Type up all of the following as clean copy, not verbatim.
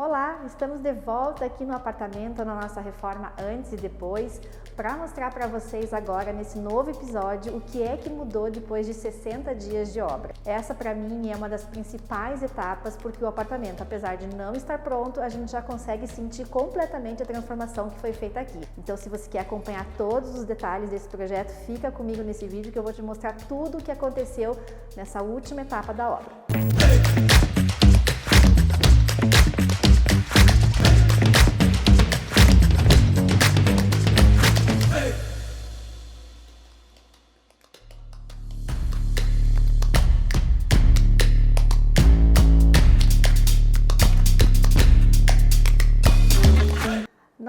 Olá, estamos de volta aqui no apartamento, na nossa reforma antes e depois, para mostrar para vocês agora nesse novo episódio o que é que mudou depois de 60 dias de obra. Essa para mim é uma das principais etapas porque o apartamento, apesar de não estar pronto, a gente já consegue sentir completamente a transformação que foi feita aqui. Então se você quer acompanhar todos os detalhes desse projeto, fica comigo nesse vídeo que eu vou te mostrar tudo o que aconteceu nessa última etapa da obra.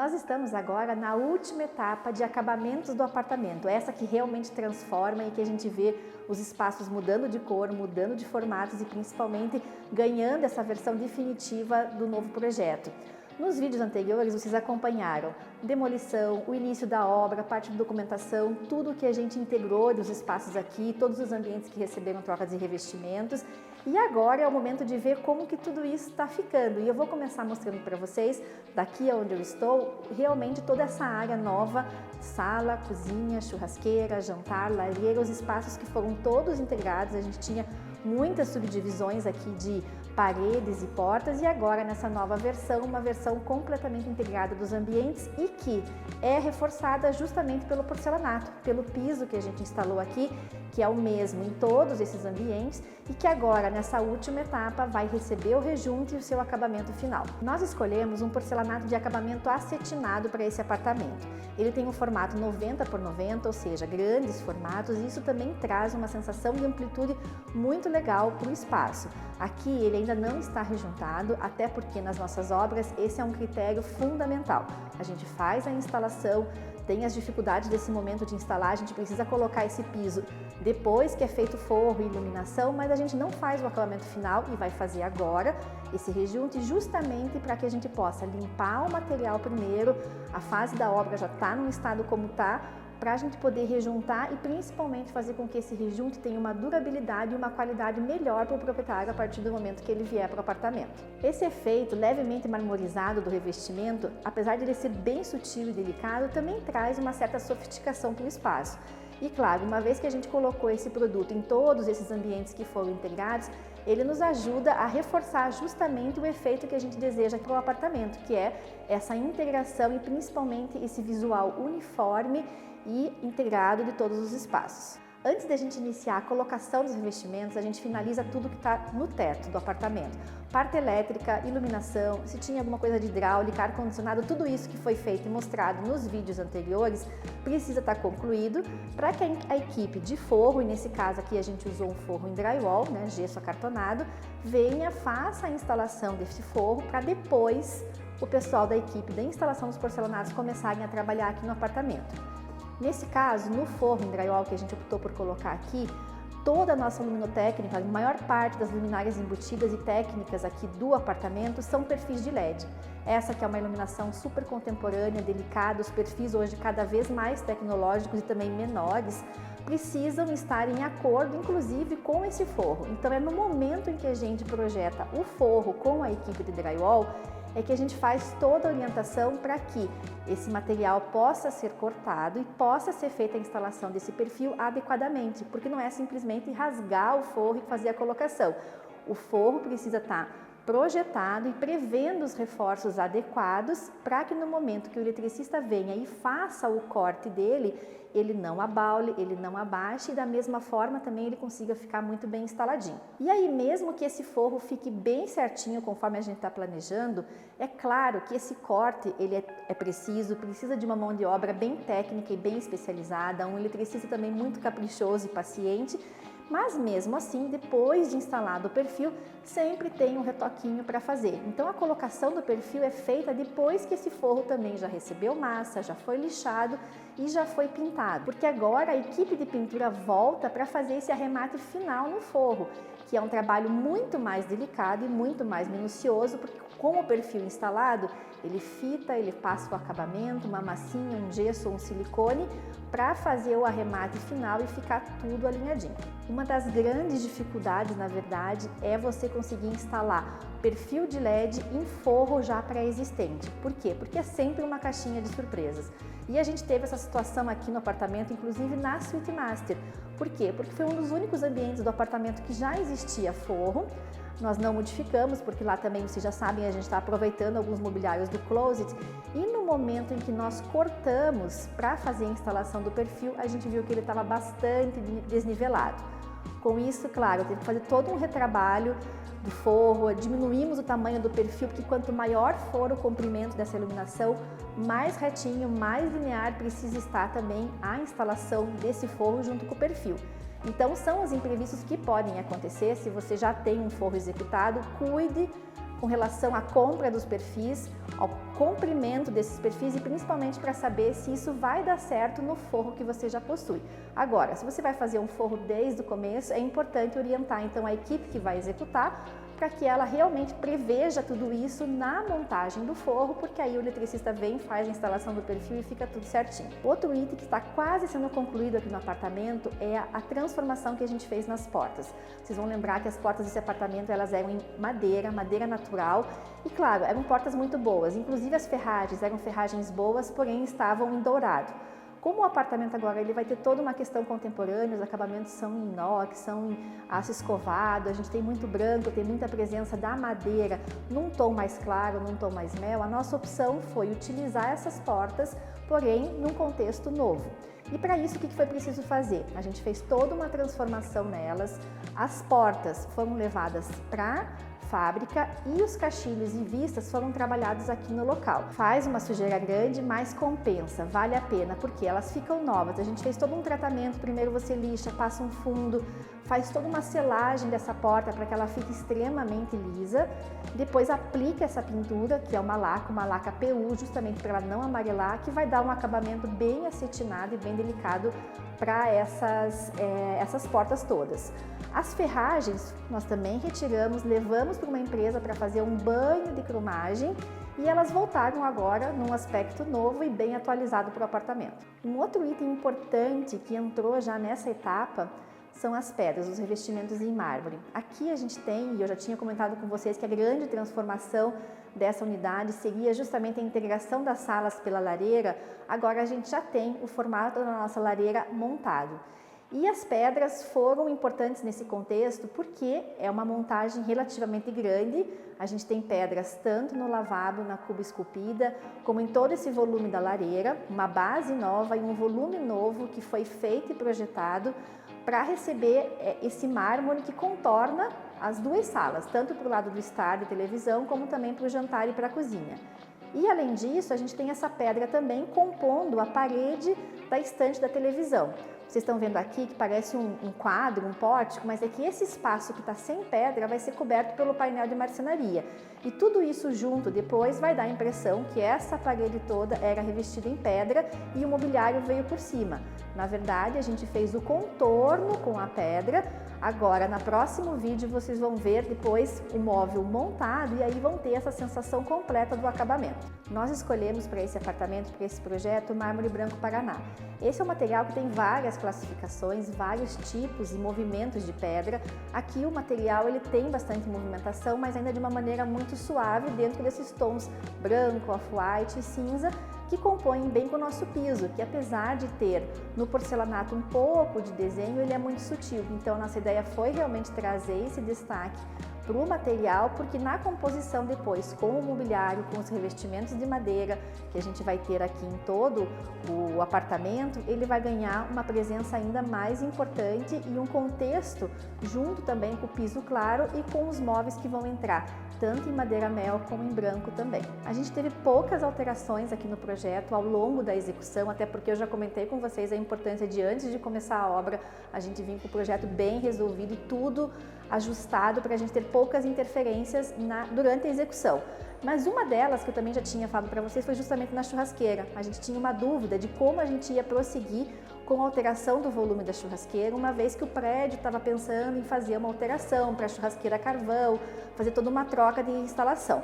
Nós estamos agora na última etapa de acabamentos do apartamento, essa que realmente transforma e que a gente vê os espaços mudando de cor, mudando de formatos e principalmente ganhando essa versão definitiva do novo projeto. Nos vídeos anteriores vocês acompanharam demolição, o início da obra, a parte de documentação, tudo que a gente integrou dos espaços aqui, todos os ambientes que receberam trocas de revestimentos. E agora é o momento de ver como que tudo isso está ficando. E eu vou começar mostrando para vocês, daqui onde eu estou, realmente toda essa área nova, sala, cozinha, churrasqueira, jantar, lareira, os espaços que foram todos integrados. A gente tinha muitas subdivisões aqui de paredes e portas e agora nessa nova versão, uma versão completamente integrada dos ambientes e que é reforçada justamente pelo porcelanato, pelo piso que a gente instalou aqui, que é o mesmo em todos esses ambientes e que agora nessa última etapa vai receber o rejunte e o seu acabamento final. Nós escolhemos um porcelanato de acabamento acetinado para esse apartamento. Ele tem um formato 90 por 90, ou seja, grandes formatos, e isso também traz uma sensação de amplitude muito legal para o espaço. Aqui ele ainda não está rejuntado, até porque nas nossas obras esse é um critério fundamental. A gente faz a instalação, tem as dificuldades desse momento de instalar, a gente precisa colocar esse piso depois que é feito forro e iluminação, mas a gente não faz o acabamento final e vai fazer agora esse rejunte justamente para que a gente possa limpar o material primeiro, a fase da obra já está no estado como está, para a gente poder rejuntar e principalmente fazer com que esse rejunte tenha uma durabilidade e uma qualidade melhor para o proprietário a partir do momento que ele vier para o apartamento. Esse efeito levemente marmorizado do revestimento, apesar de ele ser bem sutil e delicado, também traz uma certa sofisticação para o espaço. E claro, uma vez que a gente colocou esse produto em todos esses ambientes que foram integrados, ele nos ajuda a reforçar justamente o efeito que a gente deseja para o apartamento, que é essa integração e principalmente esse visual uniforme e integrado de todos os espaços. Antes da gente iniciar a colocação dos revestimentos, a gente finaliza tudo que está no teto do apartamento. Parte elétrica, iluminação, se tinha alguma coisa de hidráulica, ar-condicionado, tudo isso que foi feito e mostrado nos vídeos anteriores precisa estar concluído para que a equipe de forro, e nesse caso aqui a gente usou um forro em drywall, né, gesso acartonado, venha, faça a instalação desse forro para depois o pessoal da equipe da instalação dos porcelanatos começarem a trabalhar aqui no apartamento. Nesse caso, no forro em drywall que a gente optou por colocar aqui, toda a nossa luminotécnica, a maior parte das luminárias embutidas e técnicas aqui do apartamento são perfis de LED. Essa que é uma iluminação super contemporânea, delicada, os perfis hoje cada vez mais tecnológicos e também menores, precisam estar em acordo, inclusive, com esse forro. Então é no momento em que a gente projeta o forro com a equipe de drywall, é que a gente faz toda a orientação para que esse material possa ser cortado e possa ser feita a instalação desse perfil adequadamente, porque não é simplesmente rasgar o forro e fazer a colocação. O forro precisa estar projetado e prevendo os reforços adequados para que no momento que o eletricista venha e faça o corte dele, ele não abaule, ele não abaixe e da mesma forma também ele consiga ficar muito bem instaladinho. E aí mesmo que esse forro fique bem certinho conforme a gente está planejando, é claro que esse corte ele é preciso, precisa de uma mão de obra bem técnica e bem especializada, um eletricista também muito caprichoso e paciente, mas mesmo assim, depois de instalado o perfil, sempre tem um retoquinho para fazer. Então a colocação do perfil é feita depois que esse forro também já recebeu massa, já foi lixado e já foi pintado. Porque agora a equipe de pintura volta para fazer esse arremate final no forro, que é um trabalho muito mais delicado e muito mais minucioso, porque com o perfil instalado, ele fita, ele passa o acabamento, uma massinha, um gesso ou um silicone para fazer o arremate final e ficar tudo alinhadinho. Uma das grandes dificuldades, na verdade, é você conseguir instalar perfil de LED em forro já pré-existente. Por quê? Porque é sempre uma caixinha de surpresas. E a gente teve essa situação aqui no apartamento, inclusive na Suite Master. Por quê? Porque foi um dos únicos ambientes do apartamento que já existia forro. Nós não modificamos, porque lá também, vocês já sabem, a gente está aproveitando alguns mobiliários do closet. E no momento em que nós cortamos para fazer a instalação do perfil, a gente viu que ele estava bastante desnivelado. Com isso, claro, eu tive que fazer todo um retrabalho do forro, diminuímos o tamanho do perfil, porque quanto maior for o comprimento dessa iluminação, mais retinho, mais linear precisa estar também a instalação desse forro junto com o perfil. Então, são os imprevistos que podem acontecer. Se você já tem um forro executado, cuide com relação à compra dos perfis, ao comprimento desses perfis e principalmente para saber se isso vai dar certo no forro que você já possui. Agora, se você vai fazer um forro desde o começo, é importante orientar então a equipe que vai executar para que ela realmente preveja tudo isso na montagem do forro, porque aí o eletricista vem, faz a instalação do perfil e fica tudo certinho. Outro item que está quase sendo concluído aqui no apartamento é a transformação que a gente fez nas portas. Vocês vão lembrar que as portas desse apartamento elas eram em madeira natural e claro, eram portas muito boas, inclusive as ferragens eram ferragens boas, porém estavam em dourado. Como o apartamento agora ele vai ter toda uma questão contemporânea, os acabamentos são em inox, são em aço escovado, a gente tem muito branco, tem muita presença da madeira num tom mais claro, num tom mais mel, a nossa opção foi utilizar essas portas, porém num contexto novo. E para isso, o que foi preciso fazer? A gente fez toda uma transformação nelas, as portas foram levadas para fábrica e os caixilhos e vistas foram trabalhados aqui no local. Faz uma sujeira grande, mas compensa, vale a pena, porque elas ficam novas. A gente fez todo um tratamento, primeiro você lixa, passa um fundo, faz toda uma selagem dessa porta para que ela fique extremamente lisa, depois aplica essa pintura, que é uma laca PU, justamente para ela não amarelar, que vai dar um acabamento bem acetinado e bem delicado para essas portas todas. As ferragens nós também retiramos, levamos para uma empresa para fazer um banho de cromagem e elas voltaram agora num aspecto novo e bem atualizado para o apartamento. Um outro item importante que entrou já nessa etapa são as pedras, os revestimentos em mármore. Aqui a gente tem, e eu já tinha comentado com vocês, que a grande transformação dessa unidade seria justamente a integração das salas pela lareira. Agora a gente já tem o formato da nossa lareira montado. E as pedras foram importantes nesse contexto porque é uma montagem relativamente grande. A gente tem pedras tanto no lavabo, na cuba esculpida, como em todo esse volume da lareira, uma base nova e um volume novo que foi feito e projetado para receber esse mármore que contorna as duas salas, tanto para o lado do estar de televisão, como também para o jantar e para a cozinha. E além disso, a gente tem essa pedra também compondo a parede da estante da televisão. Vocês estão vendo aqui que parece um quadro, um pórtico, mas é que esse espaço que está sem pedra vai ser coberto pelo painel de marcenaria. E tudo isso junto depois vai dar a impressão que essa parede toda era revestida em pedra e o mobiliário veio por cima. Na verdade, a gente fez o contorno com a pedra. Agora, no próximo vídeo, vocês vão ver depois o móvel montado e aí vão ter essa sensação completa do acabamento. Nós escolhemos para esse apartamento, para esse projeto, o mármore branco Paraná. Esse é um material que tem várias classificações, vários tipos e movimentos de pedra. Aqui o material ele tem bastante movimentação, mas ainda de uma maneira muito suave dentro desses tons branco, off-white e cinza, que compõem bem com o nosso piso, que apesar de ter no porcelanato um pouco de desenho, ele é muito sutil. Então, a nossa ideia foi realmente trazer esse destaque para o material, porque na composição depois, com o mobiliário, com os revestimentos de madeira que a gente vai ter aqui em todo o apartamento, ele vai ganhar uma presença ainda mais importante e um contexto junto também com o piso claro e com os móveis que vão entrar tanto em madeira mel como em branco também. A gente teve poucas alterações aqui no projeto ao longo da execução, até porque eu já comentei com vocês a importância de antes de começar a obra, a gente vir com o projeto bem resolvido e tudo ajustado para a gente ter poucas interferências durante a execução. Mas uma delas, que eu também já tinha falado para vocês, foi justamente na churrasqueira. A gente tinha uma dúvida de como a gente ia prosseguir com a alteração do volume da churrasqueira, uma vez que o prédio estava pensando em fazer uma alteração para a churrasqueira a carvão, fazer toda uma troca de instalação.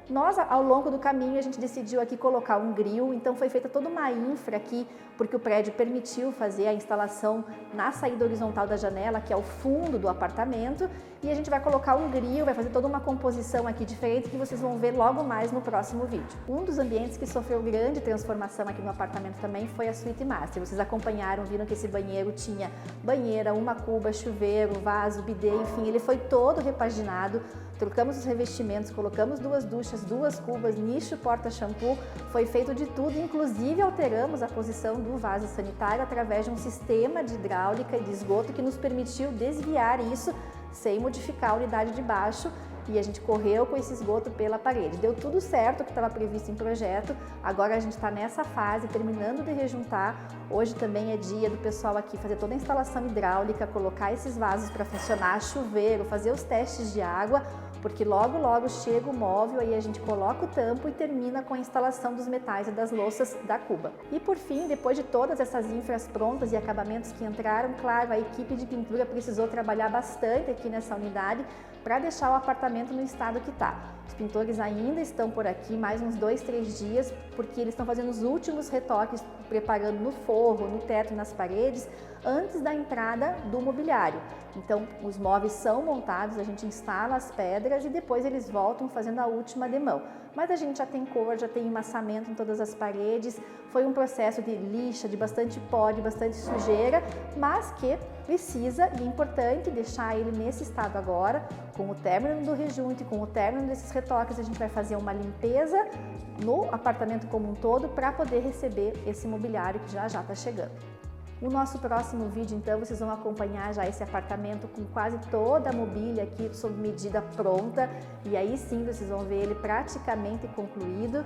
Nós, ao longo do caminho, a gente decidiu aqui colocar um grill, então foi feita toda uma infra aqui, porque o prédio permitiu fazer a instalação na saída horizontal da janela, que é o fundo do apartamento, e a gente vai colocar um grill, vai fazer toda uma composição aqui diferente que vocês vão ver logo mais no próximo vídeo. Um dos ambientes que sofreu grande transformação aqui no apartamento também foi a suíte master. Vocês acompanharam, viram que esse banheiro tinha banheira, uma cuba, chuveiro, vaso, bidê, enfim, ele foi todo repaginado. Trocamos os revestimentos, colocamos 2 duchas, 2 cubas, nicho, porta-shampoo, foi feito de tudo, inclusive alteramos a posição do vaso sanitário através de um sistema de hidráulica e de esgoto que nos permitiu desviar isso sem modificar a unidade de baixo, e a gente correu com esse esgoto pela parede. Deu tudo certo o que estava previsto em projeto, agora a gente está nessa fase, terminando de rejuntar. Hoje também é dia do pessoal aqui fazer toda a instalação hidráulica, colocar esses vasos para funcionar, chuveiro, fazer os testes de água, porque logo chega o móvel, aí a gente coloca o tampo e termina com a instalação dos metais e das louças da cuba. E por fim, depois de todas essas infras prontas e acabamentos que entraram, claro, a equipe de pintura precisou trabalhar bastante aqui nessa unidade para deixar o apartamento no estado que está. Os pintores ainda estão por aqui mais uns 2, 3 dias, porque eles estão fazendo os últimos retoques, preparando no forro, no teto, nas paredes, antes da entrada do mobiliário. Então, os móveis são montados, a gente instala as pedras e depois eles voltam fazendo a última demão. Mas a gente já tem cor, já tem emmassamento em todas as paredes, foi um processo de lixa, de bastante pó, de bastante sujeira, mas que precisa e é importante deixar ele nesse estado agora. Com o término do rejunte, com o término desses retoques, a gente vai fazer uma limpeza no apartamento como um todo para poder receber esse mobiliário que já está chegando. No nosso próximo vídeo, então, vocês vão acompanhar já esse apartamento com quase toda a mobília aqui sob medida pronta, e aí sim vocês vão ver ele praticamente concluído.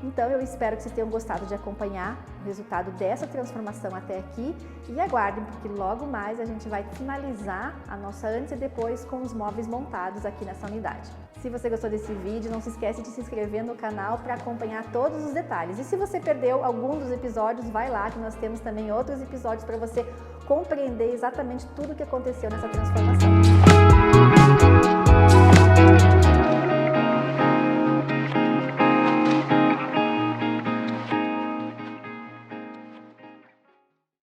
Então eu espero que vocês tenham gostado de acompanhar o resultado dessa transformação até aqui e aguardem, porque logo mais a gente vai finalizar a nossa antes e depois com os móveis montados aqui nessa unidade. Se você gostou desse vídeo, não se esquece de se inscrever no canal para acompanhar todos os detalhes. E se você perdeu algum dos episódios, vai lá que nós temos também outros episódios para você compreender exatamente tudo o que aconteceu nessa transformação.